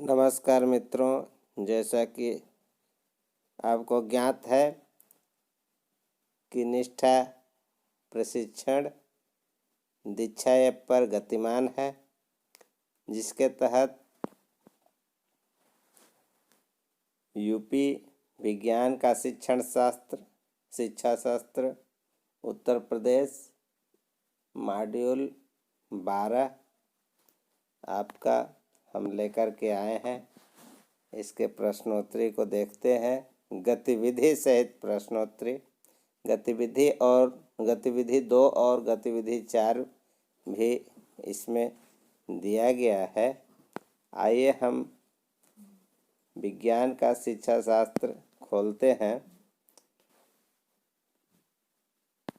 नमस्कार मित्रों, जैसा कि आपको ज्ञात है कि निष्ठा प्रशिक्षण दीक्षा ऐप पर गतिमान है, जिसके तहत यूपी विज्ञान का शिक्षा शास्त्र उत्तर प्रदेश मॉड्यूल 12 आपका हम लेकर के आए हैं। इसके प्रश्नोत्तरी को देखते हैं। गतिविधि सहित प्रश्नोत्तरी, गतिविधि 2 और गतिविधि 4 भी इसमें दिया गया है। आइए हम विज्ञान का शिक्षा शास्त्र खोलते हैं।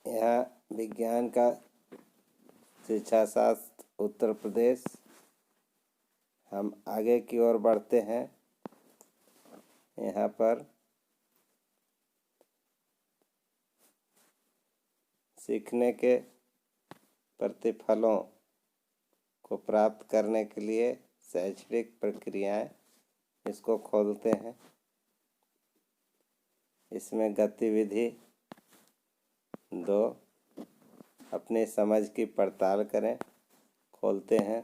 यहाँ विज्ञान का शिक्षा शास्त्र उत्तर प्रदेश, हम आगे की ओर बढ़ते हैं। यहाँ पर सीखने के प्रतिफलों को प्राप्त करने के लिए शैक्षणिक प्रक्रियाएं, इसको खोलते हैं। इसमें गतिविधि 2 अपनी समझ की पड़ताल करें, खोलते हैं।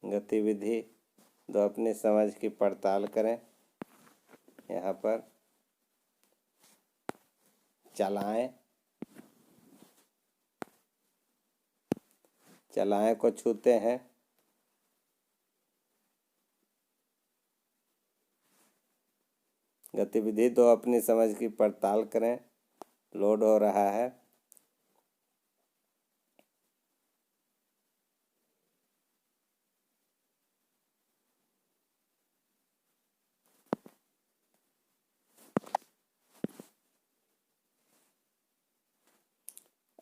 गतिविधि 2 अपनी समझ की पड़ताल करें। यहाँ पर चलाएं को छूते हैं। गतिविधि 2 अपनी समझ की पड़ताल करें, लोड हो रहा है।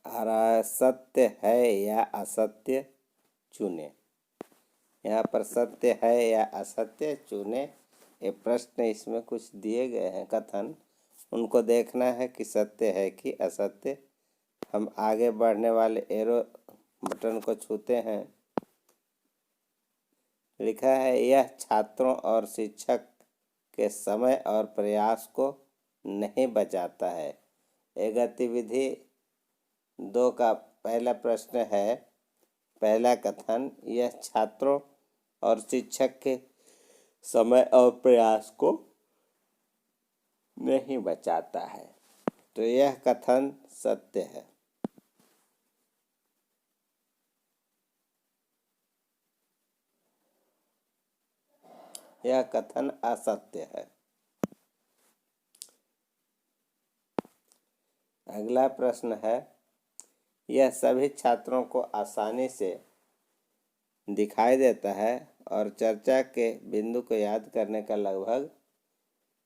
आ रहा है, सत्य है या असत्य चुने। यहाँ पर सत्य है या असत्य चुने, ये प्रश्न इसमें कुछ दिए गए हैं कथन, उनको देखना है कि सत्य है कि असत्य। हम आगे बढ़ने वाले एरो बटन को छूते हैं। लिखा है, यह छात्रों और शिक्षक के समय और प्रयास को नहीं बचाता है। ये गतिविधि 2 का पहला प्रश्न है। पहला कथन, यह छात्रों और शिक्षक के समय और प्रयास को नहीं बचाता है, तो यह कथन सत्य है। यह कथन असत्य है। अगला प्रश्न है, यह सभी छात्रों को आसानी से दिखाई देता है और चर्चा के बिंदु को याद करने का लगभग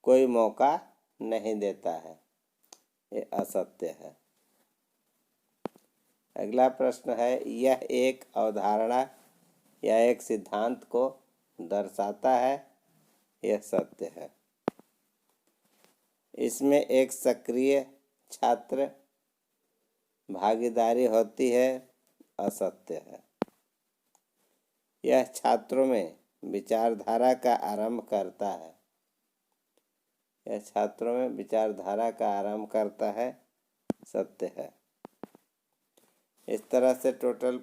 कोई मौका नहीं देता है। ये असत्य है। अगला प्रश्न है, यह एक अवधारणा या एक सिद्धांत को दर्शाता है। यह सत्य है। इसमें एक सक्रिय छात्र भागीदारी होती है। असत्य है। यह छात्रों में विचारधारा का आरंभ करता है। यह छात्रों में विचारधारा का आरंभ करता है। सत्य है। इस तरह से टोटल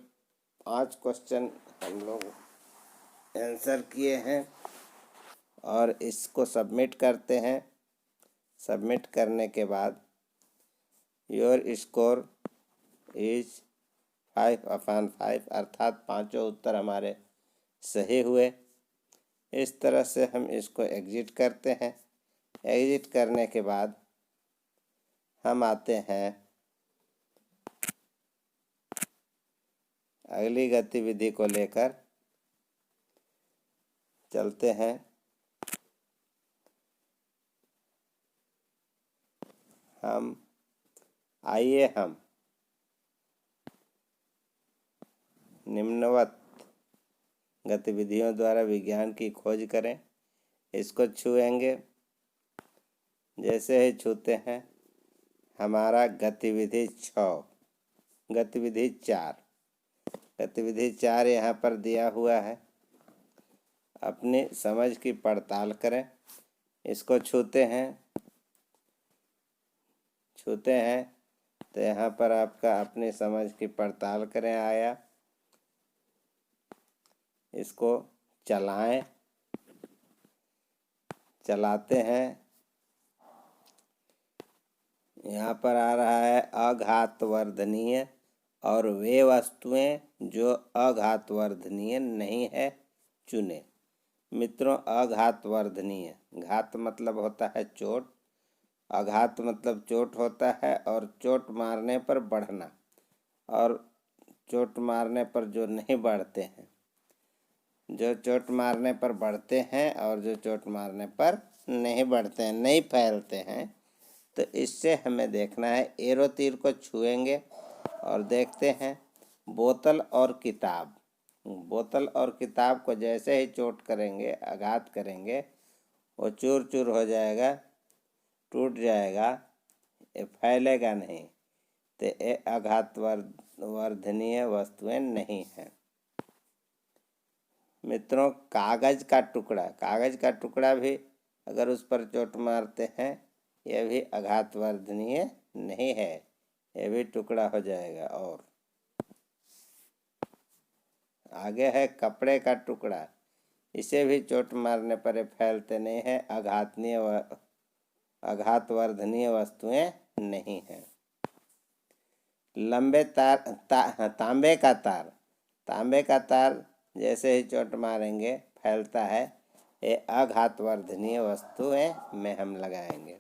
5 क्वेश्चन हम लोग आंसर किए हैं और इसको सबमिट करते हैं। सबमिट करने के बाद योर स्कोर इज 5/5, अर्थात 5 उत्तर हमारे सही हुए। इस तरह से हम इसको एग्जिट करते हैं। एग्जिट करने के बाद हम आते हैं अगली गतिविधि को लेकर चलते हैं। आइए हम निम्नवत गतिविधियों द्वारा विज्ञान की खोज करें। इसको छुएंगे। जैसे ही छूते हैं, हमारा गतिविधि 6, गतिविधि 4, गतिविधि 4 यहाँ पर दिया हुआ है। अपनी समझ की पड़ताल करें। इसको छूते हैं तो यहाँ पर आपका अपनी समझ की पड़ताल करें आया। इसको चलाएं, चलाते हैं। यहाँ पर आ रहा है अघातवर्धनीय और वे वस्तुएं जो अघातवर्धनीय नहीं है चुने। मित्रों, अघातवर्धनीय, घात मतलब होता है चोट, आघात मतलब चोट होता है, और चोट मारने पर बढ़ना, और चोट मारने पर जो नहीं बढ़ते हैं, जो चोट मारने पर बढ़ते हैं और जो चोट मारने पर नहीं बढ़ते हैं, नहीं फैलते हैं। तो इससे हमें देखना है, एरो तीर को छुएंगे और देखते हैं बोतल और किताब। बोतल और किताब को जैसे ही चोट करेंगे, आघात करेंगे, वो चूर चूर हो जाएगा, टूट जाएगा, ये फैलेगा नहीं। तो ये आघातवर्धनीय वस्तुएं नहीं हैं। मित्रों, कागज का टुकड़ा भी अगर उस पर चोट मारते हैं, यह भी आघातवर्धनीय नहीं है, यह भी टुकड़ा हो जाएगा। और आगे है कपड़े का टुकड़ा, इसे भी चोट मारने पर फैलते नहीं है, आघातवर्धनीय वस्तुएं नहीं हैं। लंबे तांबे का तार जैसे ही चोट मारेंगे फैलता है, ये अघातवर्धनीय वस्तुएं में हम लगाएंगे।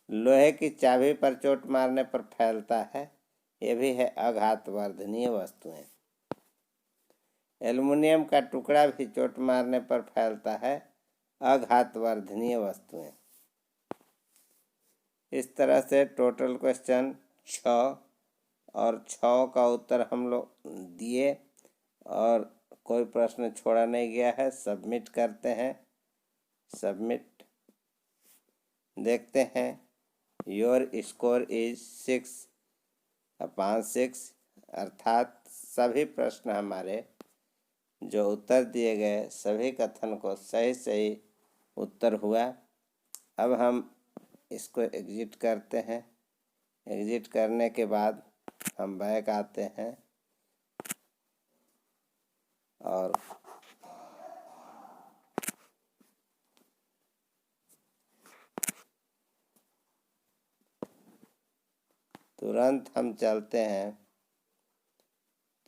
लोहे की चाबी पर चोट मारने पर फैलता है, ये भी है अघातवर्धनीय वस्तुएं। एल्युमिनियम का टुकड़ा भी चोट मारने पर फैलता है, अघातवर्धनीय वस्तुएं। इस तरह से टोटल क्वेश्चन 6 और 6 का उत्तर हम लोग दिए, और कोई प्रश्न छोड़ा नहीं गया है। सबमिट करते हैं। सबमिट, देखते हैं। योर स्कोर इज 6/6, अर्थात सभी प्रश्न हमारे जो उत्तर दिए गए सभी कथन को सही उत्तर हुआ। अब हम इसको एग्जिट करते हैं। एग्जिट करने के बाद हम बैक आते हैं और तुरंत हम चलते हैं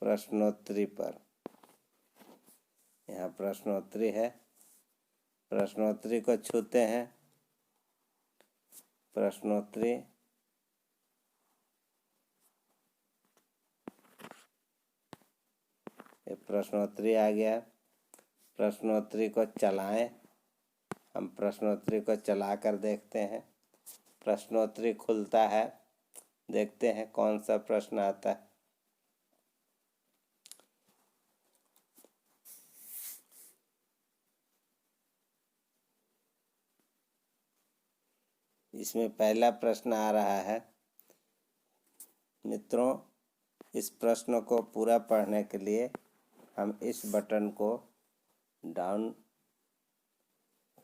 प्रश्नोत्तरी पर। यहाँ प्रश्नोत्तरी है, प्रश्नोत्तरी को छूते हैं। प्रश्नोत्तरी, ये प्रश्नोत्तरी आ गया। प्रश्नोत्तरी को चलाएं। हम प्रश्नोत्तरी को चला कर देखते हैं। प्रश्नोत्तरी खुलता है, देखते हैं कौन सा प्रश्न आता है। इसमें पहला प्रश्न आ रहा है। मित्रों, इस प्रश्न को पूरा पढ़ने के लिए हम इस बटन को डाउन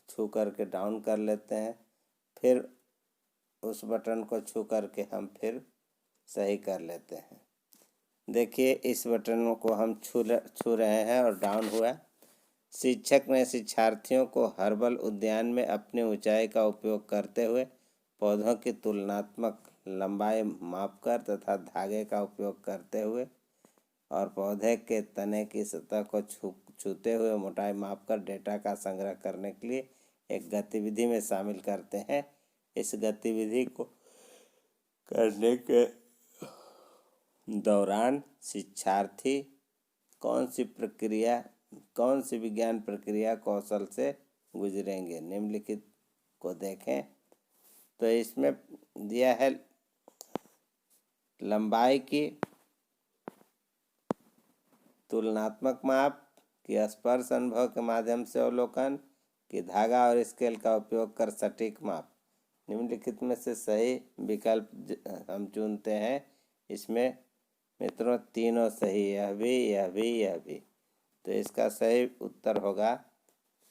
छू करके डाउन कर लेते हैं, फिर उस बटन को छू करके हम फिर सही कर लेते हैं। देखिए, इस बटन को हम छू रहे हैं और डाउन हुआ। शिक्षक ने शिक्षार्थियों को हर्बल उद्यान में अपनी ऊंचाई का उपयोग करते हुए पौधों की तुलनात्मक लंबाई मापकर तथा धागे का उपयोग करते हुए और पौधे के तने की सतह को छूते हुए मोटाई मापकर डेटा का संग्रह करने के लिए एक गतिविधि में शामिल करते हैं। इस गतिविधि को करने के दौरान शिक्षार्थी कौन सी विज्ञान प्रक्रिया कौशल से गुजरेंगे, निम्नलिखित को देखें। तो इसमें दिया है लंबाई की तुलनात्मक माप, कि स्पर्श अनुभव के माध्यम से अवलोकन, कि धागा और स्केल का उपयोग कर सटीक माप। निम्नलिखित में से सही विकल्प हम चुनते हैं। इसमें मित्रों तीनों सही, यह भी, यह भी, यह भी। तो इसका सही उत्तर होगा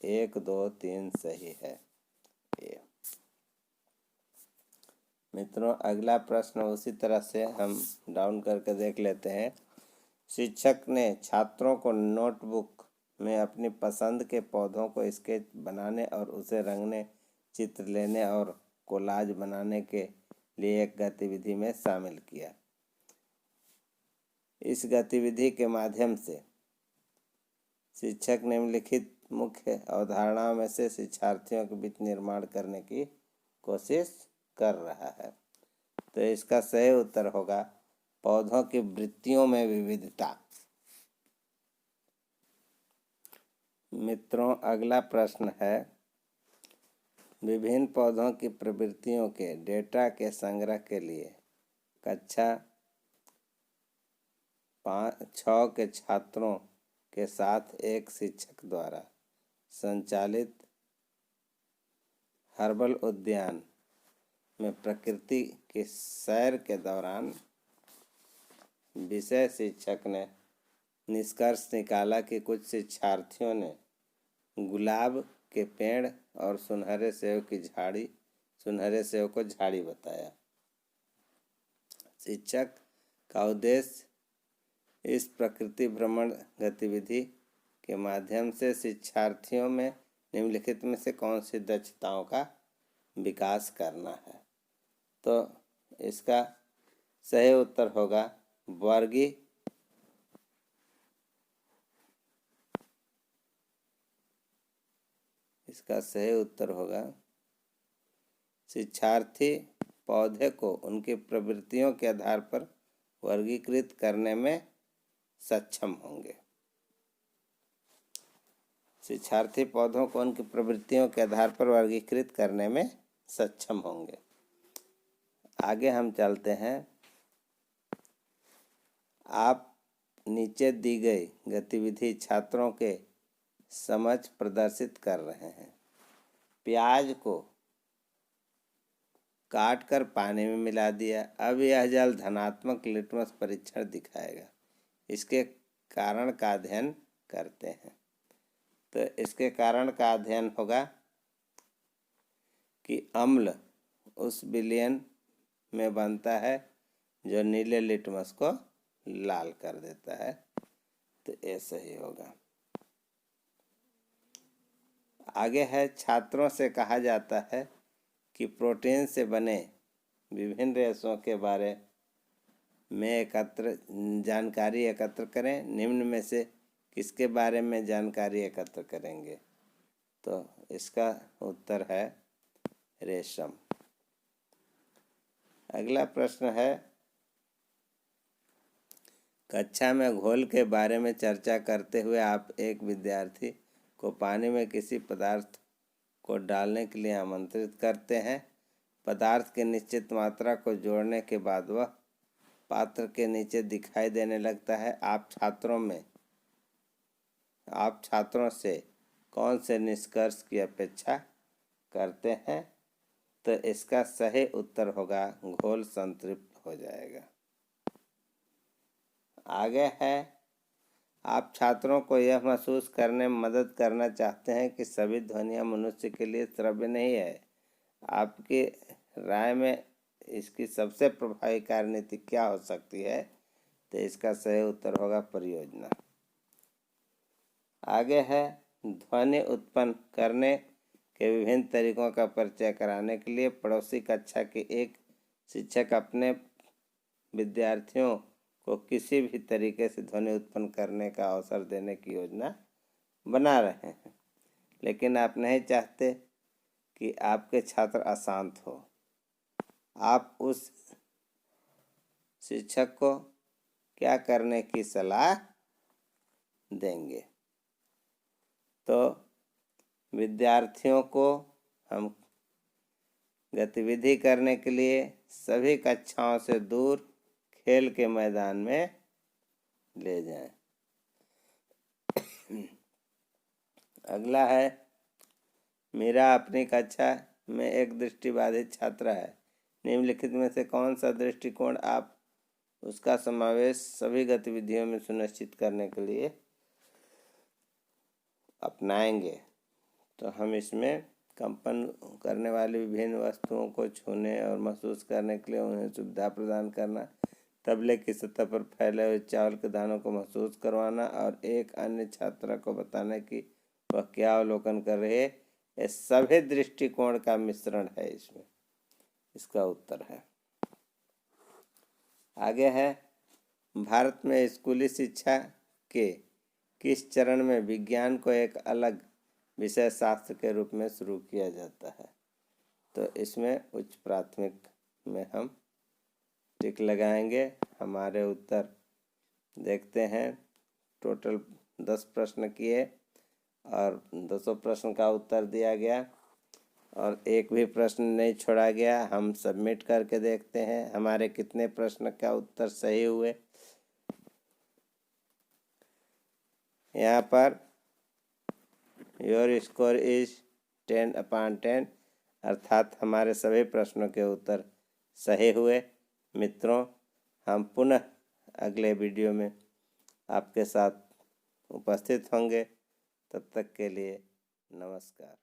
1 2 3 सही है ये। मित्रों अगला प्रश्न उसी तरह से हम डाउन करके देख लेते हैं। शिक्षक ने छात्रों को नोटबुक में अपनी पसंद के पौधों को स्केच बनाने और उसे रंगने, चित्र लेने और कोलाज बनाने के लिए एक गतिविधि में शामिल किया। इस गतिविधि के माध्यम से शिक्षक निम्नलिखित मुख्य अवधारणाओं में से शिक्षार्थियों के बीच निर्माण करने की कोशिश कर रहा है। तो इसका सही उत्तर होगा पौधों की वृत्तियों में विविधता। मित्रों अगला प्रश्न है, विभिन्न पौधों की प्रवृत्तियों के डेटा के संग्रह के लिए कक्षा 6 के छात्रों के साथ एक शिक्षक द्वारा संचालित हर्बल उद्यान में प्रकृति की सैर के दौरान विषय शिक्षक ने निष्कर्ष निकाला कि कुछ शिक्षार्थियों ने गुलाब के पेड़ और सुनहरे सेब को झाड़ी बताया। शिक्षक का उद्देश्य इस प्रकृति भ्रमण गतिविधि के माध्यम से शिक्षार्थियों में निम्नलिखित में से कौन सी दक्षताओं का विकास करना है। तो इसका सही उत्तर होगा वर्गी इसका सही उत्तर होगा शिक्षार्थी पौधे को उनकी प्रवृत्तियों के आधार पर वर्गीकृत करने में सक्षम होंगे। शिक्षार्थी पौधों को उनकी प्रवृत्तियों के आधार पर वर्गीकृत करने में सक्षम होंगे। आगे हम चलते हैं। आप नीचे दी गई गतिविधि छात्रों के समक्ष प्रदर्शित कर रहे हैं। प्याज को काट कर पानी में मिला दिया। अब यह जल धनात्मक लिटमस परीक्षण दिखाएगा। इसके कारण का अध्ययन करते हैं। तो इसके कारण का अध्ययन होगा कि अम्ल उस विलयन में बनता है जो नीले लिटमस को लाल कर देता है। तो ये सही होगा। आगे है, छात्रों से कहा जाता है कि प्रोटीन से बने विभिन्न रेशों के बारे में जानकारी एकत्र करें। निम्न में से किसके बारे में जानकारी एकत्र करेंगे? तो इसका उत्तर है रेशम। अगला प्रश्न है, कक्षा में घोल के बारे में चर्चा करते हुए आप एक विद्यार्थी को पानी में किसी पदार्थ को डालने के लिए आमंत्रित करते हैं। पदार्थ की निश्चित मात्रा को जोड़ने के बाद वह पात्र के नीचे दिखाई देने लगता है। आप छात्रों से कौन से निष्कर्ष की अपेक्षा करते हैं? तो इसका सही उत्तर होगा घोल संतृप्त हो जाएगा। आगे है, आप छात्रों को यह महसूस करने में मदद करना चाहते हैं कि सभी ध्वनियाँ मनुष्य के लिए श्रव्य नहीं है। आपकी राय में इसकी सबसे प्रभावी कार्यनीति क्या हो सकती है? तो इसका सही उत्तर होगा परियोजना। आगे है, ध्वनि उत्पन्न करने के विभिन्न तरीकों का परिचय कराने के लिए पड़ोसी कक्षा के एक शिक्षक अपने विद्यार्थियों को किसी भी तरीके से ध्वनि उत्पन्न करने का अवसर देने की योजना बना रहे हैं, लेकिन आप नहीं चाहते कि आपके छात्र अशांत हो। आप उस शिक्षक को क्या करने की सलाह देंगे? तो विद्यार्थियों को हम गतिविधि करने के लिए सभी कक्षाओं से दूर खेल के मैदान में ले जाएं। अगला है, मीरा अपनी कक्षा में एक दृष्टिबाधित छात्रा है। निम्नलिखित में से कौन सा दृष्टिकोण आप उसका समावेश सभी गतिविधियों में सुनिश्चित करने के लिए अपनाएंगे। तो हम इसमें कंपन करने वाली विभिन्न वस्तुओं को छूने और महसूस करने के लिए उन्हें सुविधा प्रदान करना, तबले की सतह पर फैले हुए चावल के दानों को महसूस करवाना और एक अन्य छात्रा को बताना कि वह क्या अवलोकन कर रही है, ये सभी दृष्टिकोण का मिश्रण है। इसमें इसका उत्तर है। आगे है, भारत में स्कूली शिक्षा के किस चरण में विज्ञान को एक अलग विषय शास्त्र के रूप में शुरू किया जाता है? तो इसमें उच्च प्राथमिक में हम टिक लगाएंगे। हमारे उत्तर देखते हैं। टोटल 10 प्रश्न किए और 200 प्रश्न का उत्तर दिया गया और एक भी प्रश्न नहीं छोड़ा गया। हम सबमिट करके देखते हैं हमारे कितने प्रश्न का उत्तर सही हुए। यहाँ पर योर स्कोर इज 10/10, अर्थात हमारे सभी प्रश्नों के उत्तर सही हुए। मित्रों, हम पुनः अगले वीडियो में आपके साथ उपस्थित होंगे। तब तक के लिए नमस्कार।